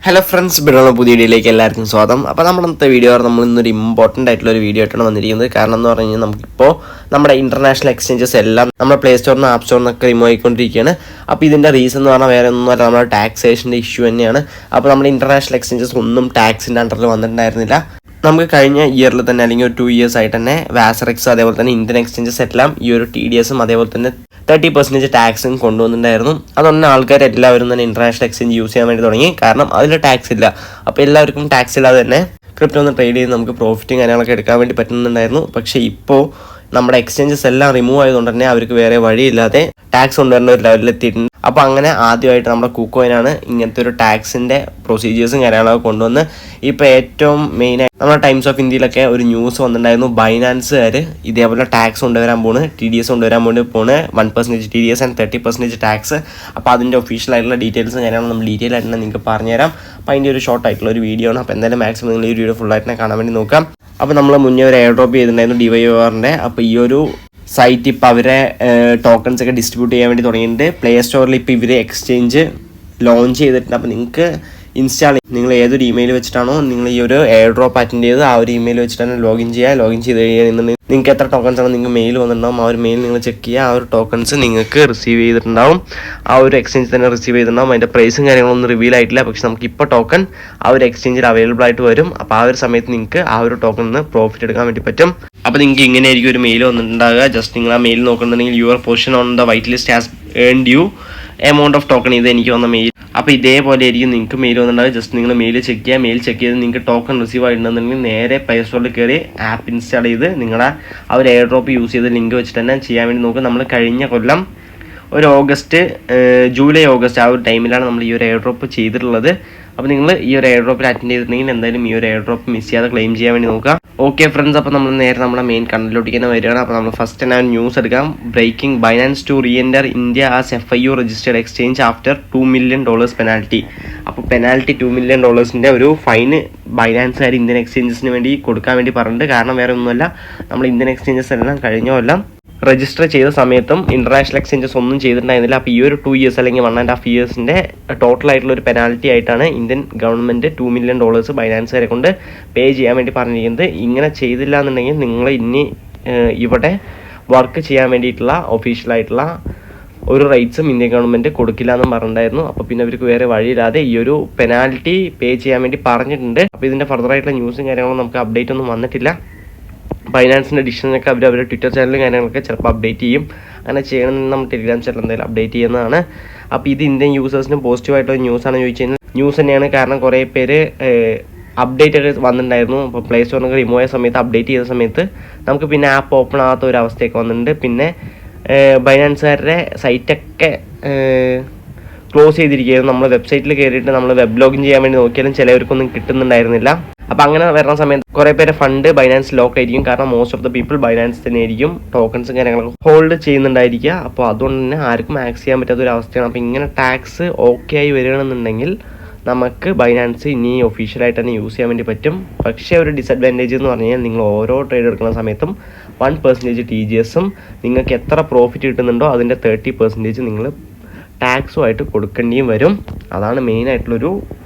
Hello friends, ബിഡോള പുതിയ വീഡിയോയിലേക്ക് എല്ലാവർക്കും സ്വാഗതം. അപ്പോൾ നമ്മുടെ വീഡിയോ നമ്മൾ ഇന്നൊരു ഇമ്പോർട്ടൻ്റ് ആയിട്ടുള്ള ഒരു വീഡിയോ ആയിട്ടാണ് വന്നിരിക്കുന്നത്. കാരണം എന്ന് പറഞ്ഞു കഴിഞ്ഞാൽ നമുക്കിപ്പോൾ നമ്മുടെ ഇൻ്റർനാഷണൽ എക്സ്ചേഞ്ചസ് എല്ലാം നമ്മുടെ പ്ലേ സ്റ്റോറിനും ആപ്പ് സ്റ്റോറിനൊക്കെ റിമൂവ് ആയിക്കൊണ്ടിരിക്കുകയാണ്. അപ്പോൾ ഇതിൻ്റെ റീസൺ എന്ന് പറഞ്ഞാൽ വേറെ ഒന്നുമല്ല, നമ്മുടെ ടാക്സേഷൻ്റെ ഇഷ്യൂ തന്നെയാണ്. അപ്പോൾ നമ്മുടെ ഇൻ്റർനാഷണൽ എക്സ്ചേഞ്ചസ് ഒന്നും ടാക്സിൻ്റെ അണ്ടറിൽ വന്നിട്ടുണ്ടായിരുന്നില്ല. നമുക്ക് കഴിഞ്ഞ ഇയറിൽ തന്നെ അല്ലെങ്കിൽ ഒരു 2 years ആയിട്ട് തന്നെ വാസറെക്സ് അതേപോലെ തന്നെ ഇന്ത്യൻ എക്സ്ചേഞ്ചസ് എല്ലാം ഈ ഒരു TDSും അതേപോലെ തന്നെ 30% ടാക്സും കൊണ്ടുവന്നിട്ടുണ്ടായിരുന്നു. അതുകൊണ്ട് ആൾക്കാർ എല്ലാവരും തന്നെ ഇൻ്റർനാഷണൽ എക്സ്ചേഞ്ച് യൂസ് ചെയ്യാൻ വേണ്ടി തുടങ്ങി. കാരണം അതിൽ ടാക്സ് ഇല്ല. അപ്പോൾ എല്ലാവർക്കും ടാക്സ് ഇല്ലാതെ തന്നെ ക്രിപ്റ്റോ ഒന്ന് ട്രേഡ് ചെയ്ത് നമുക്ക് പ്രോഫിറ്റും കാര്യങ്ങളൊക്കെ എടുക്കാൻ വേണ്ടി പറ്റുന്നുണ്ടായിരുന്നു. പക്ഷേ ഇപ്പോൾ നമ്മുടെ എക്സ്ചേഞ്ചസ് എല്ലാം റിമൂവ് ആയതുകൊണ്ട് തന്നെ അവർക്ക് വേറെ വഴിയില്ലാതെ ടാക്സ് കൊണ്ടുവരേണ്ട ഒരു ലെവലിലെത്തിയിട്ടുണ്ട്. അപ്പോൾ അങ്ങനെ ആദ്യമായിട്ട് നമ്മുടെ KuCoin ഇങ്ങനത്തെ ഒരു ടാക്സിൻ്റെ പ്രൊസീജിയേഴ്സും കാര്യങ്ങളൊക്കെ കൊണ്ടുവന്ന് ഇപ്പോൾ ഏറ്റവും മെയിനായി നമ്മുടെ ടൈംസ് ഓഫ് ഇന്ത്യയിലൊക്കെ ഒരു ന്യൂസ് വന്നിട്ടുണ്ടായിരുന്നു. ബൈനാൻസുകാർ ഇതേപോലെ ടാക്സ് കൊണ്ടുവരാൻ TDS കൊണ്ടുവരാൻ പോണ് 1% TDS ആൻഡ് 30% ടാക്സ്. അപ്പോൾ അതിൻ്റെ ഒഫീഷ്യലായിട്ടുള്ള ഡീറ്റെയിൽസും കാര്യങ്ങളും നമ്മൾ ഡീറ്റെയിൽ ആയിട്ട് നിങ്ങൾക്ക് പറഞ്ഞുതരാം. അപ്പോൾ അതിൻ്റെ ഒരു ഷോർട്ട് ആയിട്ടുള്ള ഒരു വീഡിയോ ആണ്. അപ്പോൾ എന്തായാലും മാക്സിമം നിങ്ങൾ ഈ വീഡിയോ ഫുള്ളായിട്ട് കാണാൻ വേണ്ടി നോക്കാം. അപ്പോൾ നമ്മൾ മുന്നേ ഒരു എയർ ഡ്രോപ്പ് ചെയ്തിട്ടുണ്ടായിരുന്നു DYORൻ്റെ. അപ്പോൾ ഈ ഒരു സൈറ്റ് ഇപ്പോൾ അവരെ ടോക്കൺസ് ഒക്കെ ഡിസ്ട്രിബ്യൂട്ട് ചെയ്യാൻ വേണ്ടി തുടങ്ങിയിട്ടുണ്ട്. പ്ലേ സ്റ്റോറിൽ ഇപ്പോൾ ഇവർ എക്സ്ചേഞ്ച് ലോഞ്ച് ചെയ്തിട്ടുണ്ട്. അപ്പോൾ നിങ്ങൾക്ക് ഇൻസ്റ്റാൾ നിങ്ങൾ ഏതൊരു ഇമെയിൽ വെച്ചിട്ടാണോ നിങ്ങൾ ഈ ഒരു എയർ ഡ്രോപ്പ് അറ്റൻഡ് ചെയ്ത് ആ ഒരു ഇമെയിൽ വെച്ചിട്ടാണ് ലോഗിൻ ചെയ്ത് കഴിയുന്നുണ്ടെങ്കിൽ നിങ്ങൾക്ക് എത്ര ടോക്കൺസ് ആണ് നിങ്ങൾക്ക് മെയിൽ വന്നിട്ടുണ്ടാവും. ആ ഒരു മെയിൽ നിങ്ങൾ ചെക്ക് ചെയ്യുക. ആ ഒരു ടോക്കൺസ് നിങ്ങൾക്ക് റിസീവ് ചെയ്തിട്ടുണ്ടാവും. ആ ഒരു എക്സ്ചേഞ്ച് തന്നെ റിസീവ് ചെയ്തിട്ടുണ്ടാവും. അതിൻ്റെ പ്രൈസും കാര്യങ്ങളൊന്നും റിവീൽ ആയിട്ടില്ല. പക്ഷെ നമുക്ക് ഇപ്പോൾ ടോക്കൺ ആ ഒരു എക്സ്ചേഞ്ചിൽ അവൈലബിൾ ആയിട്ട് വരും. അപ്പോൾ ആ ഒരു സമയത്ത് നിങ്ങൾക്ക് ആ ഒരു ടോക്കണിൽ നിന്ന് പ്രോഫിറ്റ് എടുക്കാൻ വേണ്ടി പറ്റും. അപ്പോൾ നിങ്ങൾക്ക് ഇങ്ങനെ ആയിരിക്കും ഒരു മെയിൽ വന്നിട്ടുണ്ടാകുക. ജസ്റ്റ് നിങ്ങൾ ആ മെയിൽ നോക്കുന്നുണ്ടെങ്കിൽ your position on the white list has earned you amount of token. ഇത് എനിക്ക് വന്ന മെയിൽ. അപ്പോൾ ഇതേപോലെ ആയിരിക്കും നിങ്ങൾക്ക് മെയിൽ വന്നിട്ടുണ്ടാകുക. ജസ്റ്റ് നിങ്ങൾ മെയിൽ ചെക്ക് ചെയ്യുക. മെയിൽ ചെക്ക് ചെയ്ത് നിങ്ങൾക്ക് ടോക്കൺ റിസീവ് ആയിട്ടുണ്ടെന്നുണ്ടെങ്കിൽ നേരെ പ്ലേ സ്റ്റോറിൽ കയറി ആപ്പ് ഇൻസ്റ്റാൾ ചെയ്ത് നിങ്ങളുടെ ആ ഒരു എയർ ഡ്രോപ്പ് യൂസ് ചെയ്ത് ലിങ്ക് വെച്ചിട്ട് തന്നെ ചെയ്യാൻ വേണ്ടി നോക്കുക. നമ്മൾ കഴിഞ്ഞ കൊല്ലം ഒരു ജൂലൈ ഓഗസ്റ്റ് ആ ഒരു ടൈമിലാണ് നമ്മൾ ഈ ഒരു എയർ ഡ്രോപ്പ് ചെയ്തിട്ടുള്ളത്. അപ്പോൾ നിങ്ങൾ ഈ ഒരു എയർ ഡ്രോപ്പിൽ അറ്റൻഡ് ചെയ്തിട്ടുണ്ടെങ്കിൽ എന്തായാലും ഈ ഒരു എയർ ഡ്രോപ്പ് മിസ് ചെയ്യാതെ ക്ലെയിം ചെയ്യാൻ വേണ്ടി നോക്കുക. ഓക്കെ ഫ്രണ്ട്സ്, അപ്പോൾ നമ്മൾ നേരെ നമ്മുടെ മെയിൻ കണ്ടന്റിലോട്ടേക്ക് തന്നെ വരികയാണ്. അപ്പോൾ നമ്മൾ ഫസ്റ്റ് തന്നെ ന്യൂസ് എടുക്കാം. Breaking Binance to reenter India as FIU registered exchange after $2 million penalty. അപ്പോൾ പെനാൽറ്റി $2 million ഒരു ഫൈന് ബൈനാൻസുകാർ ഇന്ത്യൻ എക്സ്ചേഞ്ചസിന് വേണ്ടി കൊടുക്കാൻ വേണ്ടി പറഞ്ഞിട്ടുണ്ട്. കാരണം വേറെ ഒന്നുമല്ല, നമ്മൾ ഇന്ത്യൻ എക്സ്ചേഞ്ചസ് എല്ലാം കഴിഞ്ഞ കൊല്ലം രജിസ്റ്റർ ചെയ്ത സമയത്തും ഇൻ്റർനാഷണൽ എക്സ്ചേഞ്ചസ് ഒന്നും ചെയ്തിട്ടുണ്ടായിരുന്നില്ല. അപ്പോൾ ഈ ഒരു 2 years അല്ലെങ്കിൽ 1.5 years ടോട്ടൽ ആയിട്ടുള്ള ഒരു പെനാൽറ്റി ആയിട്ടാണ് ഇന്ത്യൻ ഗവൺമെൻറ് $2 million ബൈനാൻസുകാരെ കൊണ്ട് പേ ചെയ്യാൻ വേണ്ടി പറഞ്ഞിരിക്കുന്നത്. ഇങ്ങനെ ചെയ്തില്ല എന്നുണ്ടെങ്കിൽ നിങ്ങൾ ഇനി ഇവിടെ വർക്ക് ചെയ്യാൻ വേണ്ടിയിട്ടുള്ള ഒഫീഷ്യലായിട്ടുള്ള ഒരു റൈറ്റ്സും ഇന്ത്യൻ ഗവൺമെൻറ് കൊടുക്കില്ല എന്നും പറഞ്ഞിട്ടുണ്ടായിരുന്നു. അപ്പോൾ പിന്നെ അവർക്ക് വേറെ വഴിയില്ലാതെ ഈ ഒരു പെനാൽറ്റി പേ ചെയ്യാൻ വേണ്ടി പറഞ്ഞിട്ടുണ്ട്. അപ്പോൾ ഇതിൻ്റെ ഫർദറായിട്ടുള്ള ന്യൂസും കാര്യങ്ങളും നമുക്ക് അപ്ഡേറ്റ് ഒന്നും വന്നിട്ടില്ല. ബൈനാൻസിൻ്റെ ഡിസിഷനൊക്കെ അവരുടെ ട്വിറ്റർ ചാനലും കാര്യങ്ങളൊക്കെ ചിലപ്പോൾ അപ്ഡേറ്റ് ചെയ്യും. അങ്ങനെ ചെയ്യണമെന്ന് നമ്മൾ ടെലിഗ്രാം ചാനൽ എന്തായാലും അപ്ഡേറ്റ് ചെയ്യുന്നതാണ്. അപ്പോൾ ഇത് ഇന്ത്യൻ യൂസേഴ്സിന് പോസിറ്റീവായിട്ടുള്ള ന്യൂസാണെന്ന് ചോദിച്ചു കഴിഞ്ഞാൽ ന്യൂസ് തന്നെയാണ്. കാരണം കുറേ പേര് അപ്ഡേറ്റ് ഒക്കെ വന്നിട്ടുണ്ടായിരുന്നു. അപ്പോൾ പ്ലേ സ്റ്റോറിനൊക്കെ റിമൂവ് ആയ സമയത്ത് അപ്ഡേറ്റ് ചെയ്ത സമയത്ത് നമുക്ക് പിന്നെ ആപ്പ് ഓപ്പൺ ആകാത്ത ഒരു അവസ്ഥയൊക്കെ വന്നിട്ടുണ്ട്. പിന്നെ ബൈനാൻസുകാരുടെ സൈറ്റൊക്കെ ക്ലോസ് ചെയ്തിരിക്കുകയായിരുന്നു. നമ്മൾ വെബ്സൈറ്റിൽ കയറിയിട്ട് നമ്മൾ വെബ് ലോഗിൻ ചെയ്യാൻ വേണ്ടി നോക്കിയാലും ചിലവർക്കൊന്നും കിട്ടുന്നുണ്ടായിരുന്നില്ല. അപ്പോൾ അങ്ങനെ വരുന്ന സമയത്ത് കുറേ പേരെ ഫണ്ട് ബൈനാൻസ് ലോക്ക് ആയിരിക്കും. കാരണം most of the people Binance തന്നെ ആയിരിക്കും ടോക്കൺസും കാര്യങ്ങളൊക്കെ ഹോൾഡ് ചെയ്യുന്നുണ്ടായിരിക്കുക. അപ്പോൾ അതുകൊണ്ട് തന്നെ ആർക്കും ആക്സ് ചെയ്യാൻ പറ്റാത്ത ഒരു അവസ്ഥയാണ്. അപ്പോൾ ഇങ്ങനെ ടാക്സ് ഓക്കെ ആയി വരികയാണെന്നുണ്ടെങ്കിൽ നമുക്ക് ബൈനാൻസ് ഇനി ഒഫീഷ്യലായിട്ട് തന്നെ യൂസ് ചെയ്യാൻ വേണ്ടി പറ്റും. പക്ഷേ ഒരു ഡിസഡ്വാൻറ്റേജ് എന്ന് പറഞ്ഞു കഴിഞ്ഞാൽ നിങ്ങൾ ഓരോ ട്രേഡ് എടുക്കുന്ന സമയത്തും 1% TDSും നിങ്ങൾക്ക് എത്ര പ്രോഫിറ്റ് കിട്ടുന്നുണ്ടോ അതിൻ്റെ 30% നിങ്ങൾ ടാക്സുമായിട്ട് കൊടുക്കേണ്ടിയും വരും. അതാണ് മെയിനായിട്ടുള്ളൊരു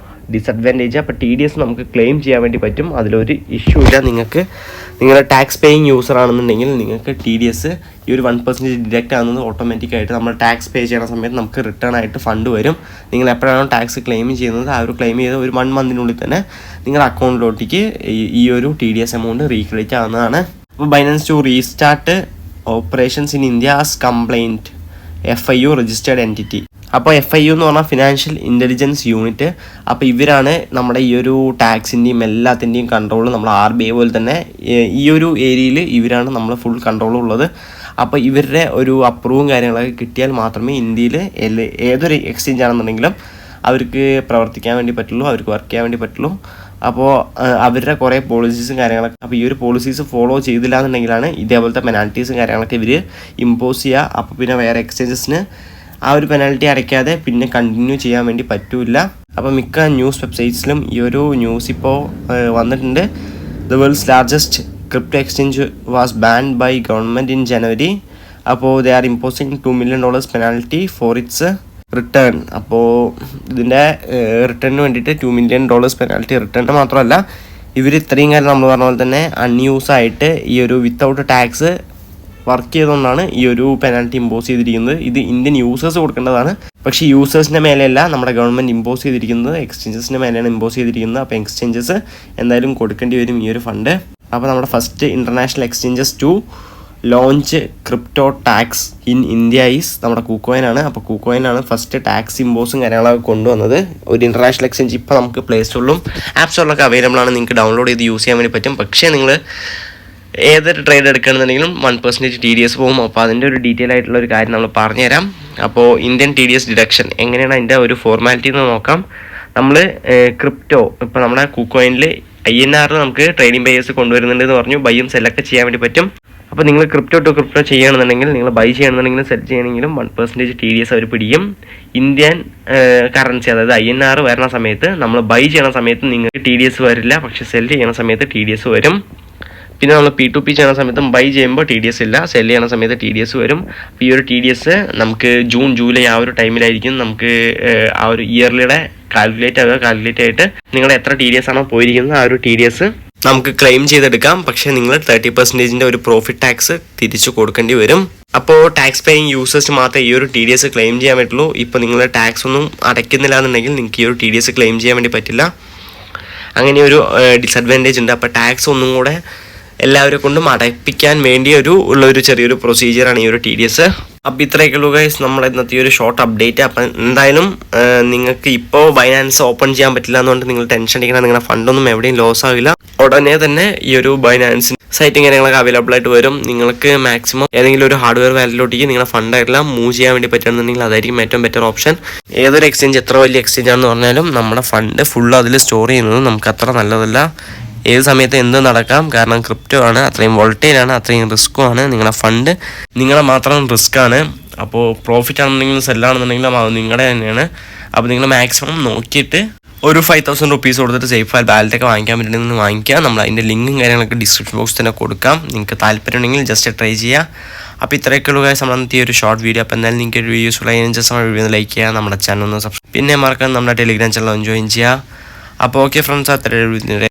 ഡിസഡ്വാൻറ്റേജ്. അപ്പോൾ TDS നമുക്ക് ക്ലെയിം ചെയ്യാൻ വേണ്ടി പറ്റും. അതിലൊരു ഇഷ്യൂ ഇല്ല. നിങ്ങൾ ടാക്സ് പേയിങ് യൂസർ ആണെന്നുണ്ടെങ്കിൽ നിങ്ങൾക്ക് TDS ഈ ഒരു 1% ഡിഡക്റ്റ് ആകുന്നത് ഓട്ടോമാറ്റിക്കായിട്ട് നമ്മൾ ടാക്സ് പേ ചെയ്യുന്ന സമയത്ത് നമുക്ക് റിട്ടേൺ ആയിട്ട് ഫണ്ട് വരും. നിങ്ങൾ എപ്പോഴാണോ ടാക്സ് ക്ലെയിം ചെയ്യുന്നത് ആ ഒരു ക്ലെയിം ചെയ്ത് ഒരു 1 monthനുള്ളിൽ തന്നെ നിങ്ങളുടെ അക്കൗണ്ടിലോട്ടേക്ക് ഈ ഒരു TDS എമൗണ്ട് റീക്രെഡിറ്റ് ആവുന്നതാണ്. അപ്പോൾ Binance to restart operations in India as compliant FIU registered entity. അപ്പോൾ FIU എന്ന് പറഞ്ഞാൽ ഫിനാൻഷ്യൽ ഇൻ്റലിജൻസ് യൂണിറ്റ്. അപ്പോൾ ഇവരാണ് നമ്മുടെ ഈ ഒരു ടാക്സിൻ്റെയും എല്ലാത്തിൻ്റെയും കൺട്രോൾ. നമ്മൾ RBI പോലെ തന്നെ ഈ ഒരു ഏരിയയിൽ ഇവരാണ് നമ്മൾ ഫുൾ കൺട്രോൾ ഉള്ളത്. അപ്പോൾ ഇവരുടെ ഒരു അപ്രൂവും കാര്യങ്ങളൊക്കെ കിട്ടിയാൽ മാത്രമേ ഇന്ത്യയിൽ ഏതൊരു എക്സ്ചേഞ്ച് ആണെന്നുണ്ടെങ്കിലും അവർക്ക് പ്രവർത്തിക്കാൻ വേണ്ടി പറ്റുള്ളൂ, അവർക്ക് വർക്ക് ചെയ്യാൻ വേണ്ടി പറ്റുള്ളൂ. അപ്പോൾ അവരുടെ കുറേ പോളിസീസും കാര്യങ്ങളൊക്കെ, അപ്പോൾ ഈ ഒരു പോളിസീസ് ഫോളോ ചെയ്തില്ല എന്നുണ്ടെങ്കിലാണ് ഇതേപോലത്തെ പെനാൽറ്റീസും കാര്യങ്ങളൊക്കെ ഇവർ ഇമ്പോസ് ചെയ്യുക. അപ്പോൾ പിന്നെ വേറെ എക്സ്ചേഞ്ചസിന് ആ ഒരു പെനാൽറ്റി അടയ്ക്കാതെ പിന്നെ കണ്ടിന്യൂ ചെയ്യാൻ വേണ്ടി പറ്റില്ല. അപ്പോൾ മിക്ക ന്യൂസ് വെബ്സൈറ്റ്സിലും ഈ ഒരു ന്യൂസ് ഇപ്പോൾ വന്നിട്ടുണ്ട്. The world's largest crypto exchange was banned by government in January. അപ്പോൾ they are imposing $2 million penalty for its return. അപ്പോൾ ഇതിൻ്റെ റിട്ടേണിന് വേണ്ടിയിട്ട് $2 million പെനാൽറ്റി. റിട്ടേണിന് മാത്രമല്ല, ഇവർ ഇത്രയും കാലം നമ്മൾ പറഞ്ഞ പോലെ തന്നെ അൺയൂസായിട്ട് ഈ ഒരു വിത്തൗട്ട് ടാക്സ് വർക്ക് ചെയ്തുകൊണ്ടാണ് ഈ ഒരു പെനാൽറ്റി ഇമ്പോസ് ചെയ്തിരിക്കുന്നത്. ഇത് ഇന്ത്യൻ യൂസേഴ്സ് കൊടുക്കേണ്ടതാണ്. പക്ഷേ യൂസേഴ്സിൻ്റെ മേലെയല്ല നമ്മുടെ ഗവൺമെൻറ് ഇമ്പോസ് ചെയ്തിരിക്കുന്നത്, എക്സ്ചേഞ്ചസിൻ്റെ മേലെയാണ് ഇമ്പോസ് ചെയ്തിരിക്കുന്നത്. അപ്പോൾ എക്സ്ചേഞ്ചസ് എന്തായാലും കൊടുക്കേണ്ടി വരും ഈ ഒരു ഫണ്ട്. അപ്പോൾ നമ്മുടെ first international exchanges to launch crypto tax in India is നമ്മുടെ KuCoin ആണ്. അപ്പോൾ KuCoin ആണ് ഫസ്റ്റ് ടാക്സ് ഇമ്പോസും കാര്യങ്ങളൊക്കെ കൊണ്ടുവന്നത്. ഒരു ഇൻ്റർനാഷണൽ എക്സ്ചേഞ്ച് ഇപ്പോൾ നമുക്ക് പ്ലേ സ്റ്റോറിലും ആപ്പ് സ്റ്റോറിലൊക്കെ അവൈലബിൾ ആണ്. നിങ്ങൾക്ക് ഡൗൺലോഡ് ചെയ്ത് യൂസ് ചെയ്യാൻ വേണ്ടി പറ്റും. പക്ഷേ നിങ്ങൾ ഏതൊരു ട്രേഡ് എടുക്കുകയാണെന്നുണ്ടെങ്കിലും 1% TDS പോകും. അപ്പോൾ അതിൻ്റെ ഒരു ഡീറ്റെയിൽ ആയിട്ടുള്ള ഒരു കാര്യം നമ്മൾ പറഞ്ഞുതരാം. അപ്പോൾ ഇന്ത്യൻ TDS ഡിഡക്ഷൻ എങ്ങനെയാണ് അതിൻ്റെ ഒരു ഫോർമാലിറ്റി എന്ന് നോക്കാം. നമ്മൾ ക്രിപ്റ്റോ ഇപ്പോൾ നമ്മുടെ KuCoinൽ INR നമുക്ക് ട്രേഡിംഗ് ബയേഴ്സ് കൊണ്ടുവരുന്നുണ്ടെന്ന് പറഞ്ഞു. ബൈയും സെല്ലൊക്കെ ചെയ്യാൻ വേണ്ടി പറ്റും. അപ്പോൾ നിങ്ങൾ ക്രിപ്റ്റോ ടു ക്രിപ്റ്റോ ചെയ്യണമെന്നുണ്ടെങ്കിൽ, നിങ്ങൾ ബൈ ചെയ്യണമെന്നുണ്ടെങ്കിലും സെൽ ചെയ്യണമെങ്കിലും 1% TDS അവർ പിടിക്കും. ഇന്ത്യൻ കറൻസി അതായത് INR വരുന്ന സമയത്ത് നമ്മൾ ബൈ ചെയ്യണ സമയത്ത് നിങ്ങൾക്ക് TDS വരില്ല, പക്ഷേ സെൽ ചെയ്യണ സമയത്ത് TDS വരും. പിന്നെ നമ്മൾ P2P ചെയ്യുന്ന സമയത്തും ബൈ ചെയ്യുമ്പോൾ TDS ഇല്ല, സെൽ ചെയ്യുന്ന സമയത്ത് TDS വരും. അപ്പോൾ ഈ ഒരു TDS നമുക്ക് ജൂൺ ജൂലൈ ആ ഒരു ടൈമിലായിരിക്കും നമുക്ക് ആ ഒരു ഇയർലിയുടെ കാൽക്കുലേറ്റ് ആയിട്ട് നിങ്ങൾ എത്ര TDS ആണോ പോയിരിക്കുന്നത് ആ ഒരു TDS നമുക്ക് ക്ലെയിം ചെയ്തെടുക്കാം. പക്ഷേ നിങ്ങൾ 30% ഒരു പ്രോഫിറ്റ് ടാക്സ് തിരിച്ചു കൊടുക്കേണ്ടി വരും. അപ്പോൾ ടാക്സ് പേയിങ് യൂസേഴ്സ് മാത്രമേ ഈ ഒരു TDS ക്ലെയിം ചെയ്യാൻ പറ്റുള്ളൂ. ഇപ്പോൾ നിങ്ങൾ ടാക്സ് ഒന്നും അടയ്ക്കുന്നില്ല എന്നുണ്ടെങ്കിൽ നിങ്ങൾക്ക് ഈ ഒരു TDS ക്ലെയിം ചെയ്യാൻ വേണ്ടി പറ്റില്ല. അങ്ങനെ ഒരു ഡിസഡ്വാൻറ്റേജ് ഉണ്ട്. അപ്പോൾ ടാക്സ് ഒന്നും കൂടെ എല്ലാവരെ കൊണ്ടും അടപ്പിക്കാൻ വേണ്ടി ഉള്ളൊരു ചെറിയൊരു പ്രൊസീജിയറാണ് ഈ ഒരു TDS. അപ്പോൾ ഇത്രയൊക്കെ ഉള്ളൂ ഗൈസ് നമ്മുടെ ഇന്നത്തെ ഒരു ഷോർട്ട് അപ്ഡേറ്റ്. അപ്പം എന്തായാലും നിങ്ങൾക്ക് ഇപ്പോൾ ബൈനാൻസ് ഓപ്പൺ ചെയ്യാൻ പറ്റില്ല എന്നുകൊണ്ട് നിങ്ങൾ ടെൻഷൻ അടിക്കണം. നിങ്ങളുടെ ഫണ്ടൊന്നും എവിടെയും ലോസ് ആവില്ല. ഉടനെ തന്നെ ഈ ഒരു ബൈനാൻസ് സൈറ്റും കാര്യങ്ങളൊക്കെ അവൈലബിൾ ആയിട്ട് വരും. നിങ്ങൾക്ക് മാക്സിമം ഏതെങ്കിലും ഒരു ഹാർഡ്വെയർ വാലറ്റിലോട്ടേക്ക് നിങ്ങളുടെ ഫണ്ടായിട്ടെല്ലാം മൂവ് ചെയ്യാൻ വേണ്ടി പറ്റുകയാണെന്നുണ്ടെങ്കിൽ അതായിരിക്കും ഏറ്റവും ബെറ്റർ ഓപ്ഷൻ. ഏതൊരു എക്സ്ചേഞ്ച് എത്ര വലിയ എക്സ്ചേഞ്ച് ആണെന്ന് പറഞ്ഞാലും നമ്മുടെ ഫണ്ട് ഫുള്ള് അതിൽ സ്റ്റോർ ചെയ്യുന്നത് നമുക്ക് അത്ര നല്ലതല്ല. ഏത് സമയത്ത് എന്ത് നടക്കാം. കാരണം ക്രിപ്റ്റോ ആണ്, അത്രയും വോൾട്ടൈലാണ്, അത്രയും റിസ്ക്കും ആണ്. നിങ്ങളുടെ ഫണ്ട് നിങ്ങളെ മാത്രം റിസ്ക് ആണ്. അപ്പോൾ പ്രോഫിറ്റ് ആണെന്നുണ്ടെങ്കിലും സെല്ലാണെന്നുണ്ടെങ്കിലും അത് നിങ്ങളുടെ തന്നെയാണ്. അപ്പോൾ നിങ്ങൾ മാക്സിമം നോക്കിയിട്ട് ഒരു 5,000 rupees കൊടുത്തിട്ട് സേഫ് ബാലറ്റൊക്കെ വാങ്ങിക്കാൻ പറ്റുന്നുണ്ടെങ്കിൽ വാങ്ങിക്കുക. നമ്മൾ അതിൻ്റെ ലിങ്കും കാര്യങ്ങളൊക്കെ ഡിസ്ക്രിപ്ഷൻ ബോക്സിൽ തന്നെ കൊടുക്കാം. നിങ്ങൾക്ക് താല്പര്യം ഉണ്ടെങ്കിൽ ജസ്റ്റ് ട്രൈ ചെയ്യുക. അപ്പോൾ ഇത്രയൊക്കെ ഉള്ള കാര്യം നമ്മളെ ഈ ഒരു ഷോർട്ട് വീഡിയോ. അപ്പോൾ എന്തായാലും നിങ്ങൾക്ക് ഒരു യൂസ്ഫുൾ ആയി ജസ്റ്റ് നമ്മുടെ വീഡിയോ ലൈക്ക് ചെയ്യുക, നമ്മുടെ ചാനൽ ഒന്ന് സബ്സ്ക്രൈബ്, പിന്നെ മറക്കാൻ നമ്മുടെ ടെലിഗ്രാം ചാനൽ ജോയിൻ ചെയ്യുക. അപ്പോൾ ഓക്കെ ഫ്രണ്ട്സ്, അത്ര